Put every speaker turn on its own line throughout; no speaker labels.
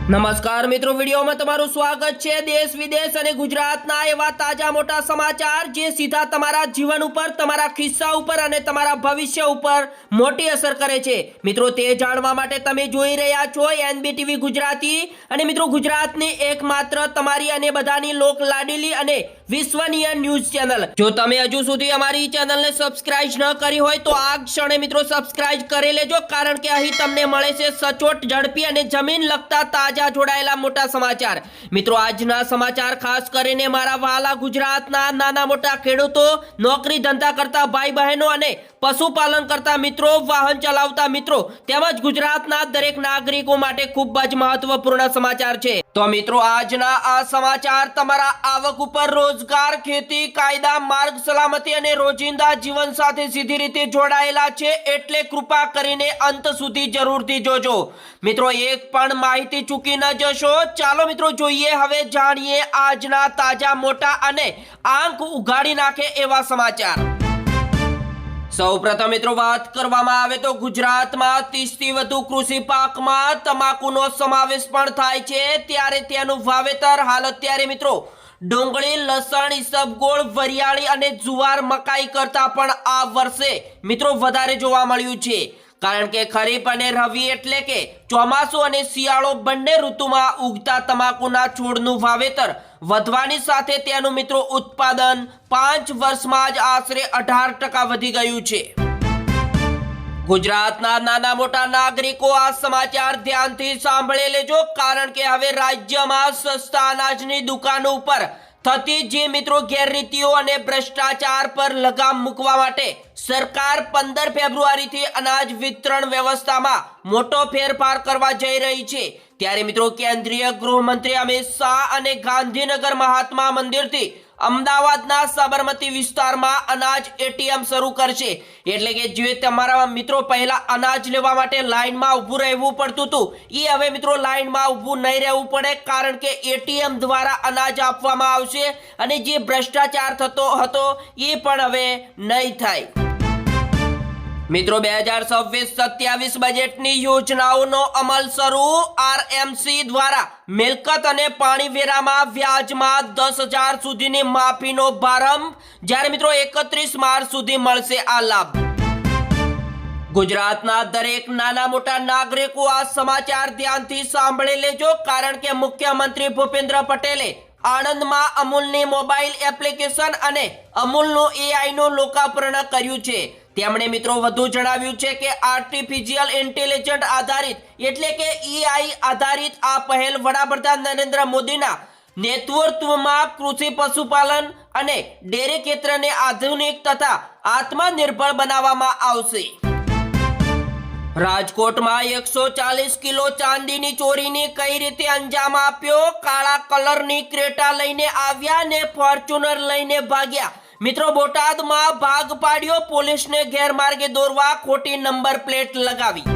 નમસ્કાર મિત્રો, વિડીયોમાં તમારું સ્વાગત છે। દેશ વિદેશ અને ગુજરાતના એવા તાજા મોટા સમાચાર જે સીધા તમારા જીવન ઉપર, તમારા ખિસ્સા ઉપર અને તમારા ભવિષ્ય ઉપર મોટી અસર કરે છે। મિત્રો, તે જાણવા માટે તમે જોઈ રહ્યા છો NBTV ગુજરાતી। અને મિત્રો, ગુજરાતની એકમાત્ર તમારી અને બધાની લોક લાડીલી અને વિશ્વનીય ન્યૂઝ ચેનલ। જો તમે હજુ સુધી અમારી ચેનલને સબસ્ક્રાઇબ ન કરી હોય તો આ ક્ષણે મિત્રો સબસ્ક્રાઇબ કરી લેજો, કારણ કે અહીં તમને મળે છે સચોટ, ઝડપી અને જમીન લગતા તાજા જોડાયેલા મોટા સમાચાર। મિત્રો, આજના સમાચાર ખાસ કરીને મારા વહાલા ગુજરાતના નાના મોટા ખેડૂતો, નોકરી ધંધા કરતા ભાઈ બહેનો અને પશુપાલન કરતા મિત્રો, વાહન ચલાવતા મિત્રો તેમજ ગુજરાતના દરેક નાગરિકો માટે ખૂબ જ મહત્વપૂર્ણ સમાચાર છે। તો મિત્રો, આજના આ સમાચાર તમારા આવક ઉપર, રોજગાર, ખેતી, કાયદા, માર્ગ સલામતી અને રોજિંદા જીવન સાથે સીધી રીતે જોડાયેલા છે, એટલે કૃપા કરીને અંત સુધી જરૂરથી જોજો। મિત્રો, એક પણ માહિતી ચૂકી ન જશો। ચાલો મિત્રો, જોઈએ હવે જાણીએ આજના તાજા મોટા અને આંખ ઉઘાડી નાખે એવા સમાચાર। સૌપ્રથમ મિત્રો, વાત કરવામાં આવે તો ગુજરાતમાં 30 થી વધુ કૃષિ પાકમાં તમાકુનો સમાવેશ પણ થાય છે, ત્યારે તેનું વાવેતર હાલ અત્યારે મિત્રો ડુંગળી, લસણ, ઈસબગોળ, વરિયાળી અને જુવાર, મકાઈ કરતા પણ આ વર્ષે મિત્રો વધારે જોવા મળ્યું છે, કારણ કે ખરીફ અને રવિ એટલે કે ચોમાસું અને શિયાળો બંને ઋતુમાં ઉગતા તમાકુના છોડનું વાવેતર વધવાની સાથે તેનું મિત્રો ઉત્પાદન 5 વર્ષમાં જ આશરે 18% વધી ગયું છે। ગુજરાતના નાના મોટા નાગરિકો આ સમાચાર ધ્યાનથી સાંભળી લેજો, કારણ કે હવે રાજ્યમાં સસ્તા અનાજની દુકાનો ઉપર થતી જે મિત્રો ગેરરીતિઓ અને ભ્રષ્ટાચાર પર લગામ મૂકવા માટે સરકાર 15 ફેબ્રુઆરીથી અનાજ વિતરણ વ્યવસ્થામાં મોટો ફેરફાર કરવા જઈ રહી છે। ત્યારે મિત્રો, કેન્દ્રીય ગૃહમંત્રી અમિત શાહ અને ગાંધીનગર મહાત્મા મંદિરથી અમદાવાદના સાબરમતી વિસ્તારમાં અનાજ ATM શરૂ કરશે, એટલે કે જે તમારા મિત્રો પહેલા અનાજ લેવા માટે લાઈનમાં ઊભું રહેવું પડતું હતું, એ હવે મિત્રો લાઈનમાં ઊભું નહીં રહેવું પડે, કારણ કે ATM દ્વારા અનાજ આપવામાં આવશે અને જે ભ્રષ્ટાચાર થતો હતો એ પણ હવે નહીં થાય। મિત્રો, 2026-27 બજેટની યોજનાઓનો અમલ શરૂ। RMC દ્વારા મિલકત અને પાણી વેરામાં વ્યાજમાં 10,000 સુધીની માફીનો પ્રારંભ, જ્યારે મિત્રો 31 માર્ચ સુધી મળશે આ લાભ। ગુજરાતના દરેક નાના મોટા નાગરિકો આ સમાચાર ધ્યાનથી સાંભળી લેજો, કારણ કે મુખ્યમંત્રી ભૂપેન્દ્ર પટેલે આણંદમાં અમૂલની મોબાઈલ એપ્લિકેશન અને અમૂલનું AI નું લોકાર્પણ કર્યું છે। તેમણે મિત્રો વધુ જણાવ્યું છે કે આર્ટિફિશિયલ ઇન્ટેલિજન્સ આધારિત એટલે કે AI આધારિત આ પહેલ વડાપ્રધાન નરેન્દ્ર મોદીના નેતૃત્વમાં કૃષિ, પશુપાલન અને ડેરી ક્ષેત્રને આધુનિક તથા આત્મનિર્ભર બનાવવામાં આવશે। રાજકોટમાં 140 કિલો ચાંદીની ચોરીની કઈ રીતે અંજામ આપ્યો? કાળા કલરની ક્રેટા લઈને આવ્યા ને ફોર્ચ્યુનર લઈને ભાગ્યા। મિત્રો, બોટાદમાં ભાગ પાડ્યો, પોલીસને ગેરમાર્ગે દોરવા ખોટી નંબર પ્લેટ લગાવી।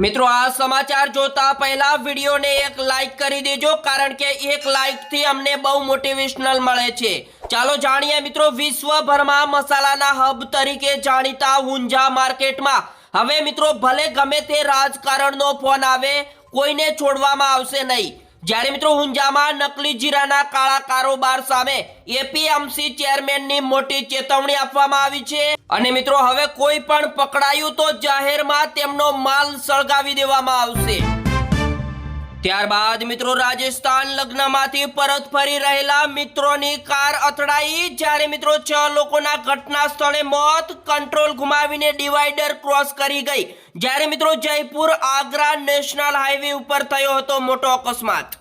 મિત્રો, આ સમાચાર જોતા પહેલા વિડીયોને એક લાઈક કરી દેજો, કારણ કે એક લાઈકથી અમને બહુ મોટિવેશનલ મળે છે। ચાલો જાણીએ મિત્રો, વિશ્વભરમાં મસાલાના હબ તરીકે જાણીતા ઊંઝા માર્કેટમાં હવે મિત્રો ભલે ગમે તે રાજકારણનો ફોન આવે, કોઈને છોડવામાં આવશે નહીં। જ્યારે મિત્રો ઊંઝામાં નકલી જીરાના કાળા કારોબાર સામે APMC ચેરમેનની મોટી ચેતવણી આપવામાં આવી છે, અને મિત્રો હવે કોઈ પણ પકડાયું તો જાહેરમાં તેમનો માલ સળગાવી દેવામાં આવશે। ત્યારબાદ મિત્રો, રાજસ્થાન લગ્નમાંથી પરત ફરી રહેલા મિત્રોની કાર અથડાઈ, જ્યારે મિત્રો 6 લોકોના ઘટના સ્થળે મોત, કંટ્રોલ ગુમાવીને ડિવાઈડર ક્રોસ કરી ગઈ, જ્યારે મિત્રો જયપુર આગ્રા નેશનલ હાઈવે ઉપર થયો હતો મોટો અકસ્માત।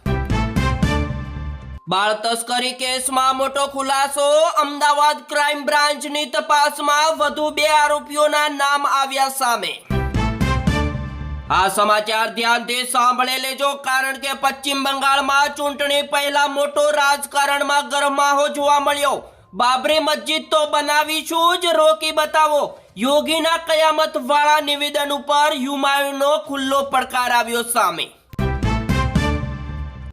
બાળ તસ્કરી કેસમાં મોટો ખુલાસો, અમદાવાદ ક્રાઇમ બ્રાન્ચની તપાસમાં વધુ 2 આરોપીઓના નામ આવ્યા સામે। આ સમાચાર ધ્યાનથી સાંભળી લેજો, કારણ કે પશ્ચિમ બંગાળમાં ચૂંટણી પહેલા મોટો રાજકારણમાં ગરમાહો જોવા મળ્યો। બાબરી મસ્જિદ તો બનાવીશું જ, રોકી બતાવો, યોગીના કયામત વાળા નિવેદન ઉપર હુમાયુનો ખુલ્લો પડકાર આવ્યો સામે।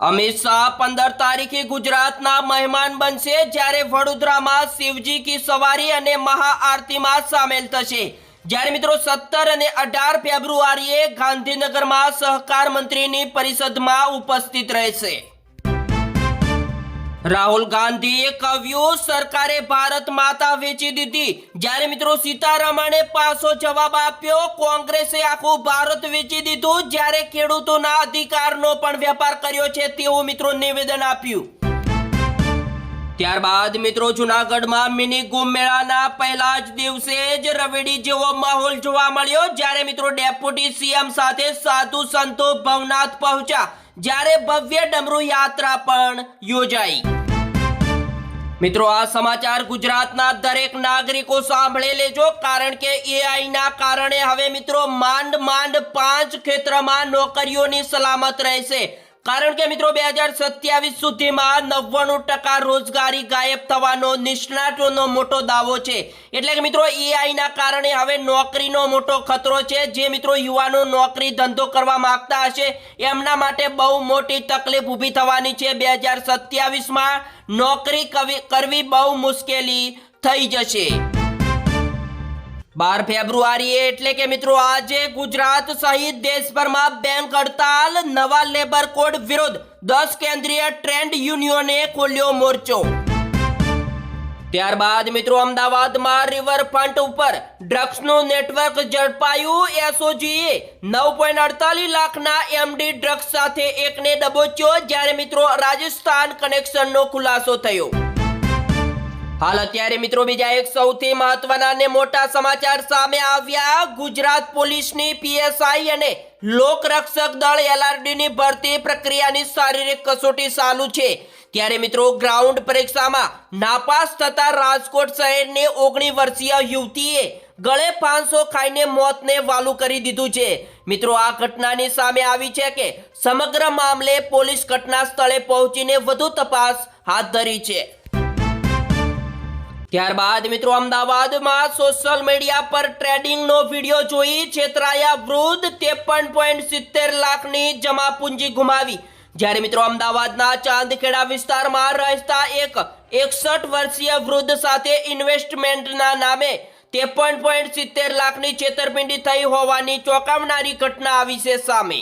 અમિત શાહ 15 તારીખે ગુજરાતના મહેમાન બનશે, જ્યારે વડોદરામાં શિવજી કી સવારી અને મહાઆરતીમાં સામેલ થશે। જ્યારે મિત્રો 17 અને 18 ફેબ્રુઆરીએ ગાંધીનગરમાં સહકાર મંત્રીની પરિષદમાં ઉપસ્થિત રહેશે. રાહુલ ગાંધીએ કહ્યું સરકારે ભારત માતા વેચી દીધી. જ્યારે મિત્રો સીતારમણે પાછો જવાબ આપ્યો કોંગ્રેસે આખું ભારત વેચી દીધું. જ્યારે ખેડૂતોના અધિકારનો પણ વેપાર કર્યો છે તેવું મિત્રો નિવેદન આપ્યું. ત્યારબાદ મિત્રો જૂનાગઢમાં મિની કુંભ મેળાના પહેલા જ દિવસે જ રવેડી જેવો માહોલ જોવા મળ્યો. જ્યારે મિત્રો ડેપ્યુટી સીએમ સાથે સાધુ સંતો ભવનાથ પહોંચ્યા. જ્યારે ભવ્ય ડમરૂ યાત્રા પણ યોજાઈ. મિત્રો આ સમાચાર ગુજરાતના દરેક નાગરિકો સાંભળી લેજો, કારણ કે AI ના કારણે હવે મિત્રો માંડ 5 ક્ષેત્રમાં નોકરીઓની સલામત રહેશે. કારણ કે મિત્રો 2027 સુધીમાં 99% રોજગારી ગાયબ થવાનો નિષ્ણાતોનો મોટો દાવો છે. એટલે કે મિત્રો AI ના કારણે હવે નોકરીનો મોટો ખતરો છે. જે મિત્રો યુવાનો નોકરી ધંધો કરવા માંગતા હશે એમના માટે બહુ મોટી તકલીફ ઊભી થવાની છે. 2027માં નોકરી કરવી બહુ મુશ્કેલી થઈ જશે. 12 ફેબ્રુઆરીએ એટલે કે મિત્રો આજે ગુજરાત સહિત દેશભરમાં બેંક હડતાલ. નવા લેબર કોડ વિરુદ્ધ 10 કેન્દ્રીય ટ્રેડ યુનિયને ખોલ્યો મોરચો. ત્યારબાદ મિત્રો અમદાવાદમાં રિવરફ્રન્ટ ઉપર ડ્રગ્સનું નેટવર્ક ઝડપાયું. એસઓજીએ 9.48 લાખના MD ડ્રગ્સ સાથે એકને દબોચ્યો. જ્યારે મિત્રો રાજસ્થાન કનેક્શનનો ખુલાસો થયો. હાલ અત્યારે મિત્રો બીજા એક સૌથી મહત્વના અને મોટા સમાચાર સામે આવ્યા. ગુજરાત પોલીસની PSI અને લોકરક્ષક દળ LRD ની ભરતી પ્રક્રિયાની શારીરિક કસોટી ચાલુ છે. ત્યારે મિત્રો ગ્રાઉન્ડ પરીક્ષામાં નાપાસ થતા રાજકોટ શહેરની 19 વર્ષીય યુવતીએ ગળે ફાંસો ખાઈને મોતને વાલું કરી દીધું છે. મિત્રો આ ઘટનાની સામે આવી છે કે સમગ્ર મામલે પોલીસ ઘટના સ્થળે પહોંચીને વધુ તપાસ હાથ ધરી છે. ત્યારબાદ મિત્રો અમદાવાદમાં સોશિયલ મીડિયા પર ટ્રેડિંગનો વિડીયો જોઈ છેતરાયા વૃદ્ધ. 53.70 લાખની જમા પૂંજી ગુમાવી. જ્યારે મિત્રો અમદાવાદના ચાંદખેડા વિસ્તારમાં રહેતા એક 61 વર્ષીય વૃદ્ધ સાથે ઇન્વેસ્ટમેન્ટના નામે 53.70 લાખની છેતરપિંડી થઈ હોવાની ચોંકાવનારી ઘટના આવી છે સામે.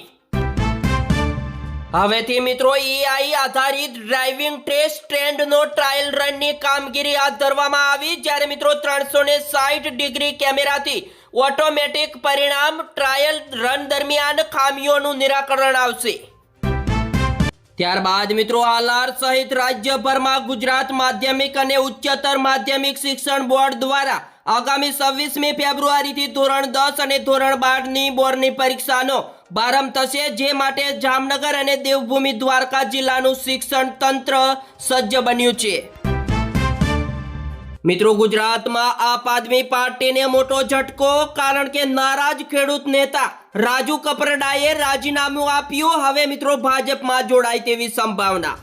હવેથી મિત્રો AI આધારિત ડ્રાઇવિંગ ટેસ્ટ ટ્રેન્ડનો ટ્રાયલ રનની કામગીરી હાથ ધરવામાં આવી. જ્યારે મિત્રો 360 ડિગ્રી કેમેરાથી ઓટોમેટિક પરિણામ ટ્રાયલ રન દરમિયાન ખામીઓનું નિરાકરણ આવશે. ત્યારબાદ મિત્રો આલાર સહિત રાજ્યભરમાં ગુજરાત માધ્યમિક અને ઉચ્ચતર માધ્યમિક શિક્ષણ બોર્ડ દ્વારા આગામી 26મી ફેબ્રુઆરીથી ધોરણ 10 અને ધોરણ 12ની બોર્ડની પરીક્ષાનો પ્રારંભ થશે. જે માટે જામનગર અને દેવભૂમિ દ્વારકા જિલ્લાનું શિક્ષણ તંત્ર સજ્જ બન્યું છે. મિત્રો ગુજરાતમાં આપ આદમી પાર્ટીને મોટો ઝટકો, કારણ કે નારાજ ખેડૂત નેતા રાજુ કપરડાએ રાજીનામું આપ્યું. હવે મિત્રો ભાજપમાં જોડાય તેવી સંભાવના.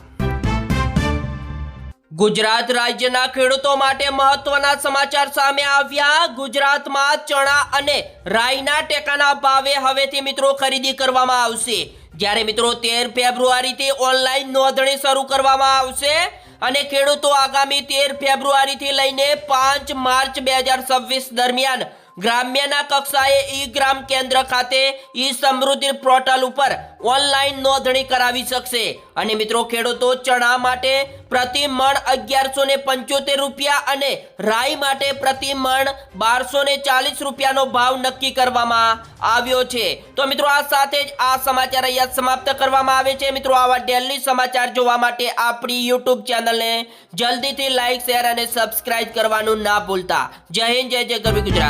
ગુજરાત રાજ્યના ખેડૂતો માટે મહત્વના સમાચાર સામે આવ્યા. ગુજરાતમાં ચણા અને રાઈના ટેકાના ભાવે હવેથી મિત્રો ખરીદી કરવામાં આવશે. જ્યારે મિત્રો 13 ફેબ્રુઆરીથી ઓનલાઈન નોંધણી શરૂ કરવામાં આવશે અને ખેડૂતો આગામી 13 ફેબ્રુઆરીથી લઈને 5 માર્ચ 2026 દરમિયાન ગ્રામ્યના કક્ષાએ ઈ-ગ્રામ કેન્દ્ર ખાતે ઈ-સમૃદ્ધિ પોર્ટલ ઉપર ઓનલાઈન નોંધણી કરાવી શકશે. અને મિત્રો ખેડૂતો ચણા માટે પ્રતિ મણ 1175 રૂપિયા અને રાઈ માટે પ્રતિ મણ 1240 રૂપિયાનો ભાવ નક્કી કરવામાં આવ્યો છે. તો મિત્રો આ સાથે જ આ સમાચાર અહીંયા સમાપ્ત કરવામાં આવે છે. મિત્રો આવા ડેલી સમાચાર જોવા માટે આપણી YouTube ચેનલને જલ્દીથી લાઈક, શેર અને સબસ્ક્રાઇબ કરવાનું ના ભૂલતા. જય હિન્દ, જય ગરવી ગુજરાત.